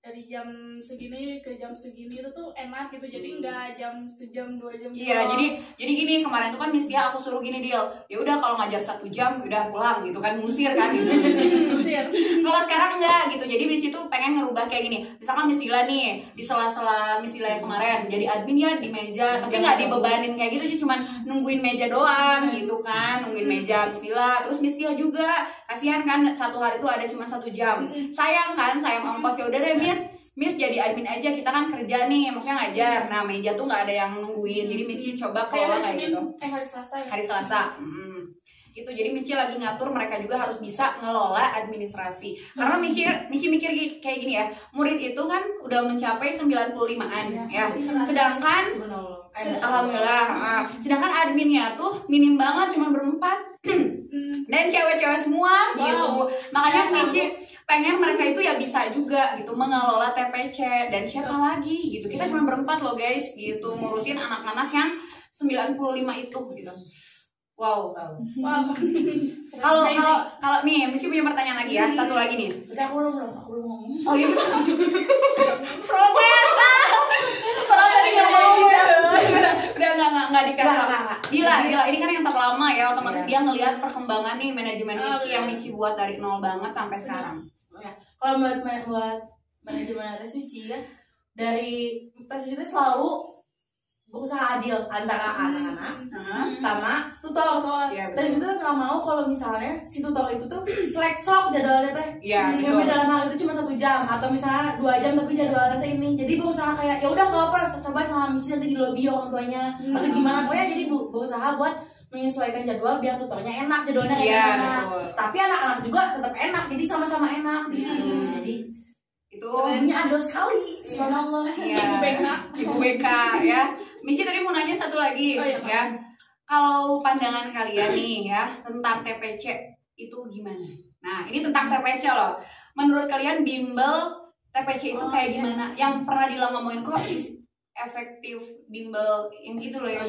[SPEAKER 2] dari jam segini ke jam segini itu tuh enak gitu, jadi nggak sejam 2 jam.
[SPEAKER 1] Iya, jadi gini, kemarin tuh kan Miss Tia aku suruh gini deal, ya udah kalau ngajar 1 jam udah pulang gitu kan, ngusir kan gitu.
[SPEAKER 2] Ngusir.
[SPEAKER 1] Kalau sekarang enggak gitu, jadi Miss itu pengen ngerubah kayak gini, misalkan Miss Dila nih di sela-sela Miss Dila yang kemarin jadi admin ya di meja, tapi nggak dibebanin kayak gitu sih, cuman nungguin meja doang gitu kan, nungguin meja Miss Dila. Terus Miss Tia juga kasihan kan, 1 hari tuh ada cuma 1 jam, sayang ongkos. Ya udah deh Miss jadi admin aja, kita kan kerja nih, maksudnya ngajar. Nah meja tuh nggak ada yang nungguin, jadi Miss coba kelola kayak gitu.
[SPEAKER 2] Hari Selasa ya?
[SPEAKER 1] Hari Selasa. Gitu, jadi Miss lagi ngatur mereka juga harus bisa ngelola administrasi. Karena Miss mikir kayak gini ya, murid itu kan udah mencapai 95-an ya. Sedangkan alhamdulillah, sedangkan adminnya tuh minim banget, cuma berempat. Dan cewek-cewek semua gitu. Makanya Miss pengen mereka itu ya bisa juga gitu mengelola TPC, dan siapa lagi gitu. Kita cuma berempat loh guys gitu, ngurusin anak-anak yang 95 itu gitu. Wow. Kalau nih, Miss punya pertanyaan lagi ya, satu lagi nih.
[SPEAKER 3] Aku belum ngomong.
[SPEAKER 1] Oh iya. Progres. Kalau tadi nggak mau udah nggak dikasih. Dila, ini kan yang terlama ya, otomatis dia ngelihat perkembangan nih manajemen Miss yang Miss buat dari nol banget sampai sekarang.
[SPEAKER 3] Kalau buat manajemen tes suci kan, dari tes suci itu selalu berusaha adil antara anak-anak sama tutor. Tes suci tuh nggak mau kalau misalnya si tutor itu tuh selek-selok jadwalnya teh. Iya. Kami dalam hal itu cuma 1 jam atau misalnya 2 jam tapi jadwalnya teh ini. Jadi berusaha kayak ya udah nggak apa, coba sama misi nanti di lobby orang tuanya atau gimana, pokoknya jadi berusaha buat menyesuaikan jadwal biar tutornya enak, jadwalnya kayak gimana. Tapi anak-anak juga tetap enak, jadi sama-sama enak gitu. Jadi itu ini adil sekali, subhanallah.
[SPEAKER 1] Iya. Ibu BK ya. Misi tadi mau nanya satu lagi ya. Kalau pandangan kalian nih ya tentang TPC itu gimana? Nah, ini tentang TPC loh. Menurut kalian bimbel TPC itu kayak gimana? Yang pernah Dila ngomongin kok efektif bimbel yang gitu loh ya.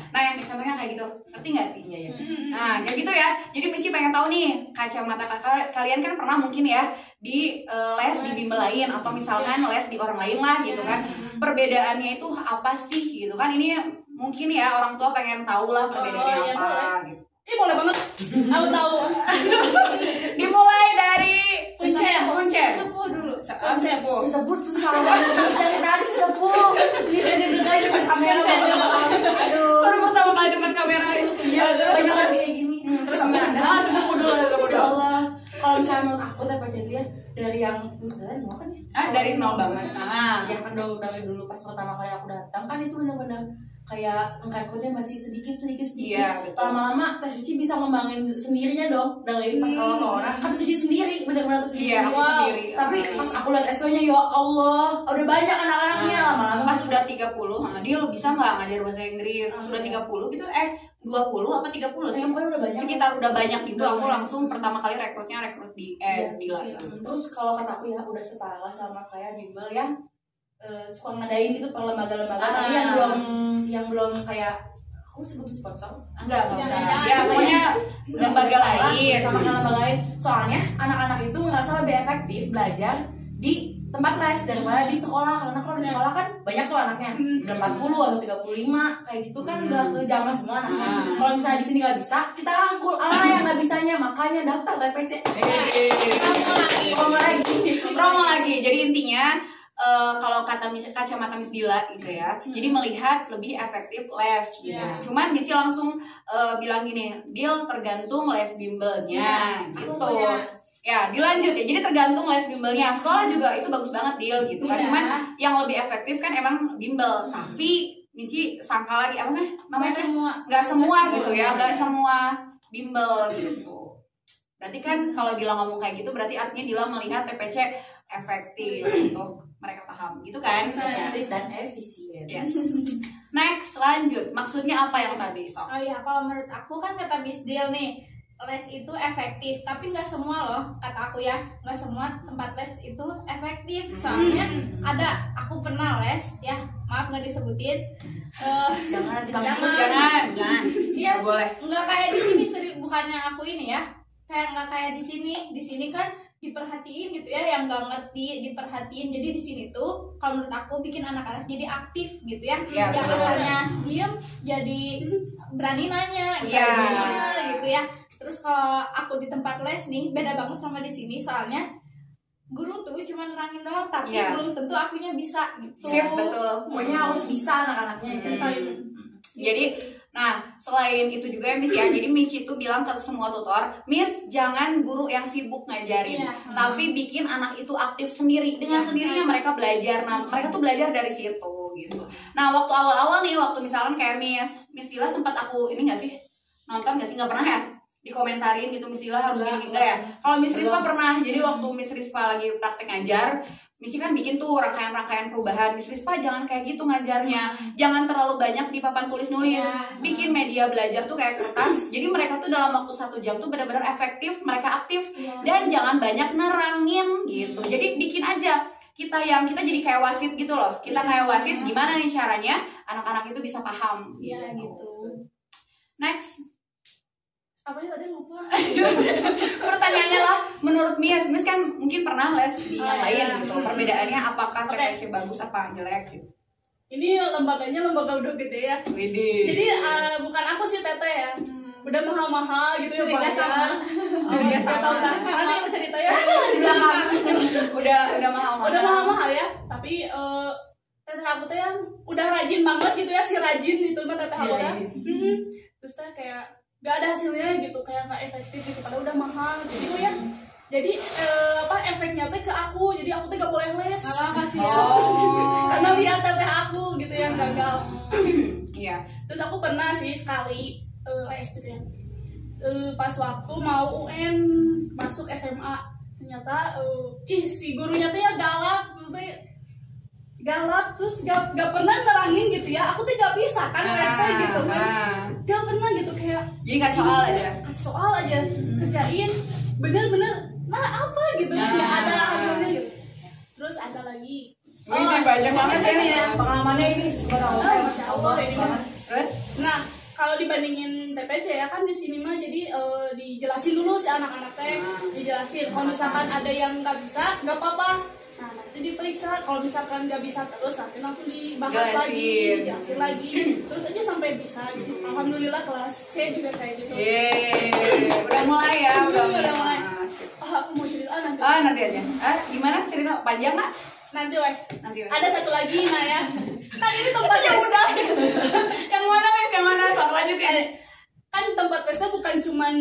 [SPEAKER 1] Nah yang contohnya kayak gitu, ngerti nggak sih?
[SPEAKER 3] Iya.
[SPEAKER 1] Nah kayak gitu ya. Jadi Misi pengen tahu nih, kacamata kalian kan pernah mungkin ya di les di bimbel lain atau misalkan les di orang lain lah gitu kan. Perbedaannya itu apa sih gitu kan? Ini mungkin ya orang tua pengen tahu lah perbedaannya apa gitu.
[SPEAKER 2] Boleh banget. Aku tahu.
[SPEAKER 1] Dimulai dari
[SPEAKER 2] Punce. Sepuh dulu.
[SPEAKER 3] Sepuh tuh salah banget terus dari tadi sepuh. Ini dari depan kamera. Aduh.
[SPEAKER 1] Baru pertama kali depan kamera itu.
[SPEAKER 3] Iya, banyak kan kayak gini.
[SPEAKER 1] Terus sepuh dulu.
[SPEAKER 3] Ya Allah. Kalau misalnya menurut aku TPC itu ya dari yang kalian mau kan ya?
[SPEAKER 1] Dari nol banget.
[SPEAKER 3] Ya kan dari dulu pas pertama kali aku datang kan itu benar-benar kayak angkatnya masih sedikit.
[SPEAKER 1] Iya,
[SPEAKER 3] lama-lama tes suci bisa ngembangin sendirinya dong. Dari pas awal orang kan tes suci sendiri, benar-benar tes suci sendiri. Tapi pas aku lihat SW-nya ya Allah, udah banyak anak-anaknya. Lama-lama
[SPEAKER 1] pas udah 30, dia bisa nggak ngajar bahasa Inggris? Pas udah 30 gitu 20 apa 30 sih?
[SPEAKER 3] Pokoknya udah banyak.
[SPEAKER 1] Sekitar udah banyak gitu. Aku langsung pertama kali rekrut di Dila.
[SPEAKER 3] Terus kalau kata aku ya udah setara sama kayak bimbel yang suka ngadain gitu per lembaga-lembaga, tapi yang belum kayak aku sebutin sponsor
[SPEAKER 1] enggak usah ya pokoknya lembaga lain
[SPEAKER 3] sama lembaga lain. Soalnya anak-anak itu ngerasa lebih efektif belajar di tempat les daripada di sekolah, karena kalau di sekolah kan banyak tuh anaknya 40 atau 35 kayak gitu kan udah kejamah semua anaknya. Kalau misalnya di sini nggak bisa, kita rangkul yang nggak bisanya, makanya daftar TPC.
[SPEAKER 1] Promo lagi. Jadi intinya kalau kacamata Miss Dila gitu ya, jadi melihat lebih efektif les gitu. Cuman Miss langsung bilang gini, Dil tergantung les bimbelnya gitu. Ya dilanjut ya, jadi tergantung les bimbelnya. Sekolah juga itu bagus banget Dil gitu kan. Cuman yang lebih efektif kan emang bimbel. Tapi Miss sangka lagi apa namanya? Nggak semua gitu ya, nggak semua bimbel gitu. Berarti kan kalau Dila ngomong kayak gitu, berarti artinya Dila melihat TPC efektif untuk mereka paham gitu kan?
[SPEAKER 3] Efektif dan efisien.
[SPEAKER 1] Yes. Next lanjut, maksudnya apa yang tadi Sok?
[SPEAKER 4] Oh iya, kalau menurut aku kan kata Miss Dil nih, les itu efektif, tapi nggak semua loh, kata aku ya, nggak semua tempat les itu efektif. Soalnya ada, aku pernah les ya, maaf nggak disebutin.
[SPEAKER 3] Jangan nanti kamu
[SPEAKER 1] Jangan.
[SPEAKER 4] Iya,
[SPEAKER 1] Nggak boleh.
[SPEAKER 4] nggak kayak di sini, bukannya aku ini ya, kayak nggak kayak di sini. Di sini kan diperhatiin gitu ya, yang nggak ngerti diperhatiin. Jadi di sini tuh kalau menurut aku bikin anak-anak jadi aktif gitu ya,
[SPEAKER 1] Ya,
[SPEAKER 4] yang
[SPEAKER 1] betul.
[SPEAKER 4] asalnya diem jadi berani nanya gitu,
[SPEAKER 1] Ya.
[SPEAKER 4] gitu ya. Terus kalau aku di tempat les nih beda banget sama di sini, soalnya guru tuh cuma nerangin doang, tapi
[SPEAKER 1] Ya.
[SPEAKER 4] belum tentu akunya bisa gitu.
[SPEAKER 1] Sip, betul.
[SPEAKER 3] pokoknya harus bisa anak-anaknya
[SPEAKER 1] Hmm. Jadi, nah selain itu juga ya Miss ya, jadi Miss itu bilang ke semua tutor, Miss jangan guru yang sibuk ngajarin,
[SPEAKER 4] Iya.
[SPEAKER 1] tapi bikin anak itu aktif sendiri, dengan
[SPEAKER 4] Iya.
[SPEAKER 1] sendirinya mereka belajar. Nah mereka tuh belajar dari situ gitu. Nah waktu awal-awal nih, waktu misalkan kayak Miss Dila sempat aku ini nggak sih, nonton nggak sih, nggak pernah ya dikomentarin gitu Miss Dila harus gini enggak ya? Kalau Miss Rispa pernah, jadi waktu Miss Rispa lagi praktek ngajar, Miss kan bikin tuh rangkaian-rangkaian perubahan. Miss Rispa jangan kayak gitu ngajarnya, jangan terlalu banyak di papan tulis-nulis, bikin media belajar tuh kayak kertas. Jadi mereka tuh dalam waktu 1 jam tuh benar-benar efektif, mereka aktif, dan jangan banyak nerangin gitu. Jadi bikin aja kita jadi kayak wasit gitu loh. Kita kayak wasit, gimana nih caranya anak-anak itu bisa paham.
[SPEAKER 4] Iya gitu.
[SPEAKER 1] Next.
[SPEAKER 2] Apa ya tadi lupa?
[SPEAKER 1] Pertanyaannya lah, menurut Miss kan mungkin pernah les di yang lain gitu. Perbedaannya apakah TPC bagus apa jelek gitu?
[SPEAKER 2] Ini lembaganya lembaga udah gede ya.
[SPEAKER 1] Widih.
[SPEAKER 2] Jadi bukan aku sih Teteh ya. Udah mahal-mahal gitu ya
[SPEAKER 4] Curiga sama.
[SPEAKER 1] Curiga
[SPEAKER 2] Nggak tahu
[SPEAKER 1] sama.
[SPEAKER 2] kan? Nanti kita cerita ya.
[SPEAKER 1] udah mahal-mahal.
[SPEAKER 2] Udah mahal-mahal ya. Tapi Teteh aku tuh yang udah rajin banget gitu ya, si rajin itu mah Teteh aku ya. Terus teh kayak gak ada hasilnya gitu, kayak nggak efektif gitu, padahal udah mahal gitu ya. Jadi efeknya teh ke aku, jadi aku teh gak boleh les. Karena lihat Teteh aku gitu yang gagal.
[SPEAKER 1] Iya.
[SPEAKER 2] Terus aku pernah sih sekali les gitu ya. Pas waktu mau UN masuk SMA, ternyata si gurunya tuh ya galak, terus gak pernah nerangin gitu ya. Aku tuh gak bisa kan les teh gitu kan. Gak pernah gitu kayak.
[SPEAKER 1] Jadi kasih soal aja.
[SPEAKER 2] Kasih soal aja, kerjain bener-bener. Nah apa gitu ya ada hasilnya gitu. Terus ada lagi.
[SPEAKER 1] Ini banyak banget ya.
[SPEAKER 3] pengalamannya ini sebenarnya
[SPEAKER 2] Masya Allah ini mah.
[SPEAKER 1] Terus?
[SPEAKER 2] Nah, kalau dibandingin TPC ya kan di sini mah jadi dijelasin dulu si anak-anak teh, dijelasin. Kalau misalkan ada yang nggak bisa, nggak apa-apa. Nah, nanti diperiksa. Kalau misalkan nggak bisa terus, nanti langsung dibahas lagi, dijelasin lagi, terus aja sampai bisa gitu. Alhamdulillah kelas C juga kayak gitu.
[SPEAKER 1] Yeay, udah mulai ya,
[SPEAKER 2] Udah mulai.
[SPEAKER 1] Asik.
[SPEAKER 2] Aku mau cerita nanti.
[SPEAKER 1] Nanti aja. Gimana cerita panjang nggak?
[SPEAKER 2] Nanti weh.
[SPEAKER 1] Nanti.
[SPEAKER 2] Ada satu lagi nah ya. Kan ini tempat
[SPEAKER 1] Ya udah. Yang mana Miss? Yang mana? Sok lanjut ya.
[SPEAKER 2] Kan tempat lesnya bukan cuman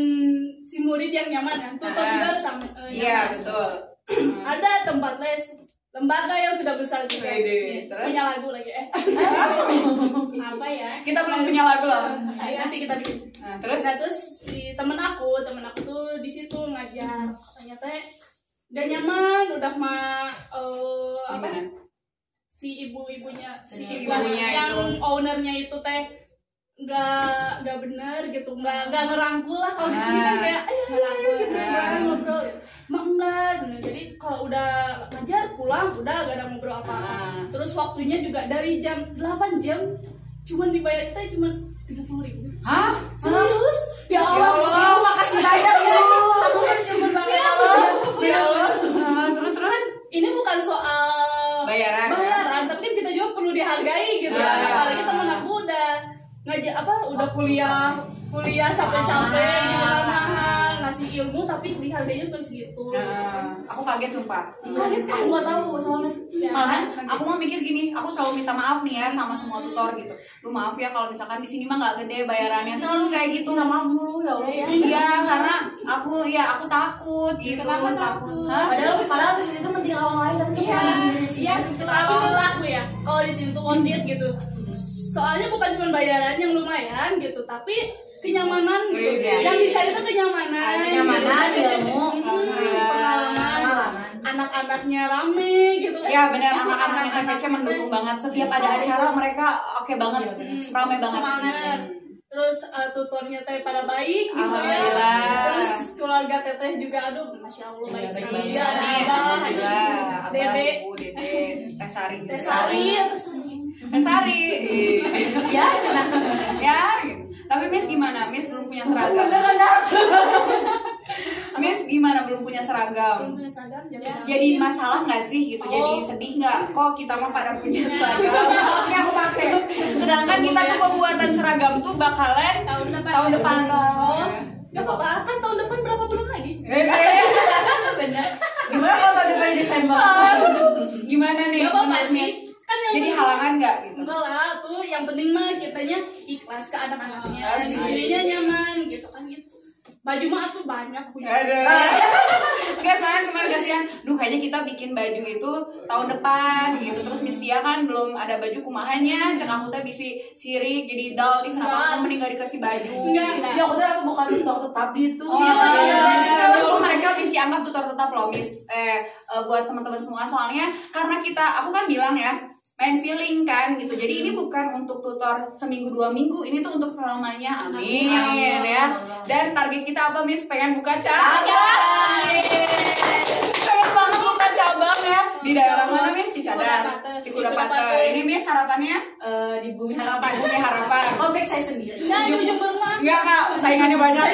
[SPEAKER 2] si murid yang nyaman kan, tutor juga sama
[SPEAKER 1] Iya, betul.
[SPEAKER 2] ada tempat les lembaga yang sudah besar juga.
[SPEAKER 1] Terus?
[SPEAKER 2] Punya lagu lagi apa ya?
[SPEAKER 1] Kita belum punya lagu loh.
[SPEAKER 2] Nanti kita bikin.
[SPEAKER 1] Nah, terus?
[SPEAKER 2] Nah, terus si temen aku tuh di situ ngajar, ternyata gak nyaman, udah mah
[SPEAKER 1] Gimana?
[SPEAKER 2] si ibunya
[SPEAKER 1] ibunya
[SPEAKER 2] yang ownernya itu teh nggak bener gitu, nggak ngerangkul lah. Kalau di sini kan kayak ngobrol gitu. Emang enggak sebenarnya. Jadi kalau udah ngajar pulang udah gak ada ngobrol apa-apa. Terus waktunya juga dari jam 8 jam cuman dibayar teh cuman 30.000.
[SPEAKER 1] Hah?
[SPEAKER 2] Serius?
[SPEAKER 3] Ya Allah, makasih banyak ya.
[SPEAKER 2] Aku bersyukur banget.
[SPEAKER 1] Ya Allah. Terus?
[SPEAKER 2] Kan ini bukan soal
[SPEAKER 1] Bayaran.
[SPEAKER 2] tapi kan kita juga perlu dihargai gitu ya. Apalagi temen aku udah udah kuliah capek-capek gitu kan, ngasih ilmu tapi dihargainya cuma segitu.
[SPEAKER 1] Aku kaget sumpah.
[SPEAKER 3] Kaget kan nggak tahu soalnya.
[SPEAKER 1] Malahan aku mau mikir gini, aku selalu minta maaf nih ya sama semua tutor gitu. Lu maaf ya kalau misalkan di sini mah nggak gede bayarannya, selalu kayak gitu.
[SPEAKER 3] Minta maaf dulu ya Allah ya.
[SPEAKER 1] Iya, karena aku takut gitu.
[SPEAKER 2] Kenapa takut?
[SPEAKER 1] Hah?
[SPEAKER 3] Padahal di sini tuh penting orang lain tapi
[SPEAKER 2] Iya, tapi menurut aku ya, kalau di sini tuh worth it gitu. Soalnya bukan cuma bayaran yang lumayan gitu, tapi kenyamanan gitu. Yang dicari tuh kenyamanan.
[SPEAKER 3] ilmu,
[SPEAKER 2] Pengalaman. Anak-anaknya rame gitu.
[SPEAKER 1] Ya benar, anak-anak TPC mendukung banget. Setiap ada acara mereka oke banget, ramai banget.
[SPEAKER 2] Semangat. terus tutornya teh pada baik gitu ya. Terus keluarga teteh juga aduh masya Allah baik sekali ya.
[SPEAKER 1] Alhamdulillah.
[SPEAKER 2] Dede,
[SPEAKER 1] Teh Sari.
[SPEAKER 3] Ya,
[SPEAKER 1] Ya. Tapi Miss gimana? Miss belum punya seragam. Miss gimana belum punya seragam? Jadi masalah nggak sih gitu? Jadi sedih nggak? Kok kita mah pada punya seragam? Oke, aku pakai. Sedangkan kita tuh pembuatan seragam tuh bakalan tahun depan.
[SPEAKER 2] Oh, nggak apa-apa kan tahun depan berapa bulan lagi?
[SPEAKER 3] benar. Gimana kalau tahun depan Desember?
[SPEAKER 1] Gimana nih?
[SPEAKER 2] Nggak apa-apa sih. Kan yang
[SPEAKER 1] Jadi halangan nggak gitu?
[SPEAKER 2] enggak lah tuh yang penting mah kitanya ikhlas ke anak-anaknya, di sininya nyaman gitu kan gitu. Baju mah tuh banyak punya.
[SPEAKER 1] Enggak, soalnya cuma kasihan. Duh, kayaknya kita bikin baju itu tahun depan gitu. Terus Miss Tia kan belum ada baju kumahannya. Ceng aku teh bisi sirik jadi down. Nih kenapa kamu mending gak dikasih baju?
[SPEAKER 2] Enggak.
[SPEAKER 3] Ya aku tuh apa bukan tutor tetap gitu.
[SPEAKER 1] Kalau mereka bisa anggap tutor tetap loh, Miss. Buat teman-teman semua soalnya karena aku kan bilang ya main feeling kan gitu. Jadi ini bukan untuk tutor seminggu 2 minggu, ini tuh untuk selamanya. Amin ya. Dan target kita apa, Miss? Pengen buka cabang. Pengen banget buka cabang ya. Di daerah mana, Miss? Cisadar, Cikudapate. Ini Miss harapannya
[SPEAKER 3] Di Bumi Harapan.
[SPEAKER 1] Bumi Harapan.
[SPEAKER 3] Kompleks saya sendiri.
[SPEAKER 2] Enggak, di ujung rumah.
[SPEAKER 1] Enggak, Kak, saingannya banyak.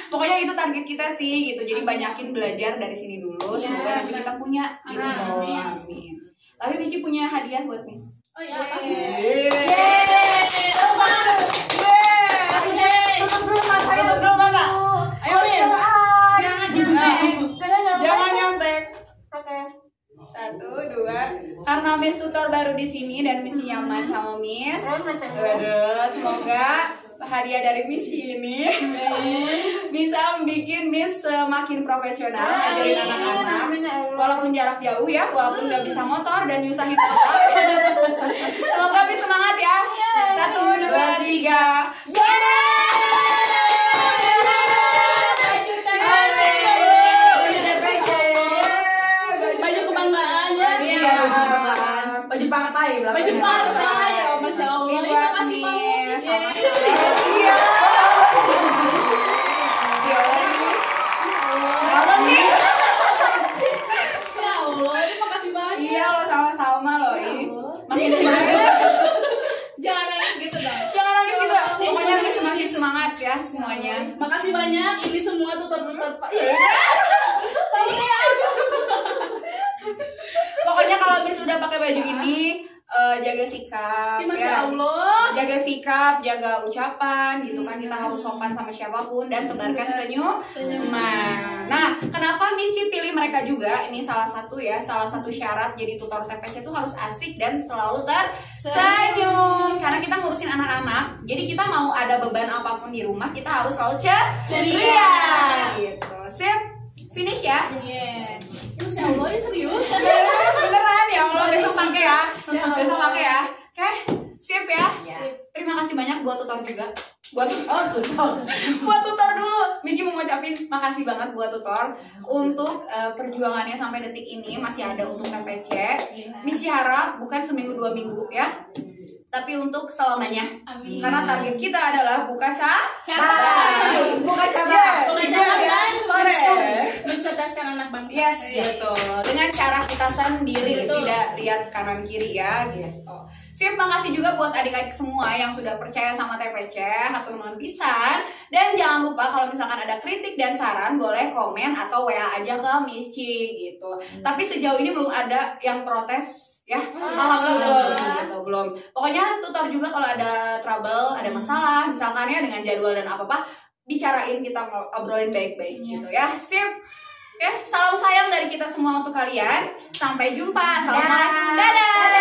[SPEAKER 1] Pokoknya itu target kita sih gitu. Jadi banyakin belajar dari sini dulu. Semoga nanti kita punya gitu. Amin. Tapi Miss punya hadiah buat Miss.
[SPEAKER 2] Oh ya, apa?
[SPEAKER 3] Tutup dulu mata.
[SPEAKER 1] Tutup dulu mata. Ayo Miss. Jangan nyontek. Oke. 1, 2. Karena Miss tutor baru di sini dan Miss nyaman sama Miss. Aduh, semoga hadiah dari Miss ini bisa bikin Miss semakin profesional ngajarin anak-anak walaupun jarak jauh ya, walaupun nggak bisa motor dan nyusahin motor. Semoga Miss semangat ya. 1, 2, 3.
[SPEAKER 2] Baju kebanggaan ya.
[SPEAKER 3] Baju partai belakang.
[SPEAKER 2] Baju partai ya, masya Allah. Terima kasih banget.
[SPEAKER 1] Apa sih?
[SPEAKER 2] Ya Allah, terima kasih banyak.
[SPEAKER 1] Iya lo sama-sama lo ini. Makin
[SPEAKER 2] Jangan nangis gitu dong.
[SPEAKER 1] jangan nangis gitu. Pokoknya Miss semakin semangat ya semuanya.
[SPEAKER 2] Makasih banyak. Ini semua tutor-tutor Pak.
[SPEAKER 1] Pokoknya kalau Miss udah pakai baju ini jaga sikap,
[SPEAKER 2] Masya Allah.
[SPEAKER 1] jaga sikap, jaga ucapan gitu kan, kita harus sopan sama siapapun dan tebarkan senyuman. Nah, kenapa Missy pilih mereka juga? Ini salah satu syarat jadi tutor TPC itu harus asik dan selalu tersenyum. Karena kita ngurusin anak-anak, jadi kita mau ada beban apapun di rumah kita harus selalu ceria. Gitu, sip, finish ya.
[SPEAKER 2] Iya. Masya Allah, ini serius.
[SPEAKER 1] Beneran ya Allah, besok pakai ya. Besok pakai ya. Oke, sip ya. Terima kasih banyak buat tutor juga. Buat tutor dulu. Missy mau ngucapin makasih banget buat tutor untuk perjuangannya sampai detik ini masih ada untuk TPC. Missy harap bukan seminggu 2 minggu ya, tapi untuk selamanya.
[SPEAKER 2] Amin.
[SPEAKER 1] Karena target kita adalah buka
[SPEAKER 2] Cabang.
[SPEAKER 1] buka cabang
[SPEAKER 2] dan
[SPEAKER 1] Sore.
[SPEAKER 2] mencerdaskan anak bangsa.
[SPEAKER 1] Yes, betul. Dengan cara kita sendiri,
[SPEAKER 2] Betul.
[SPEAKER 1] tidak lihat kanan kiri ya, gitu. Sip, makasih juga buat adik-adik semua yang sudah percaya sama TPC, hatur nuhun pisan. Dan jangan lupa kalau misalkan ada kritik dan saran, boleh komen atau WA aja ke Missy gitu. Tapi sejauh ini belum ada yang protes ya, alhamdulillah belum. Pokoknya tutor juga kalau ada trouble, ada masalah, misalkan ya dengan jadwal dan apa-apa, bicarain, kita ngobrolin baik-baik gitu ya. Sip. Salam sayang dari kita semua untuk kalian. Sampai jumpa. Selamat. Dadah.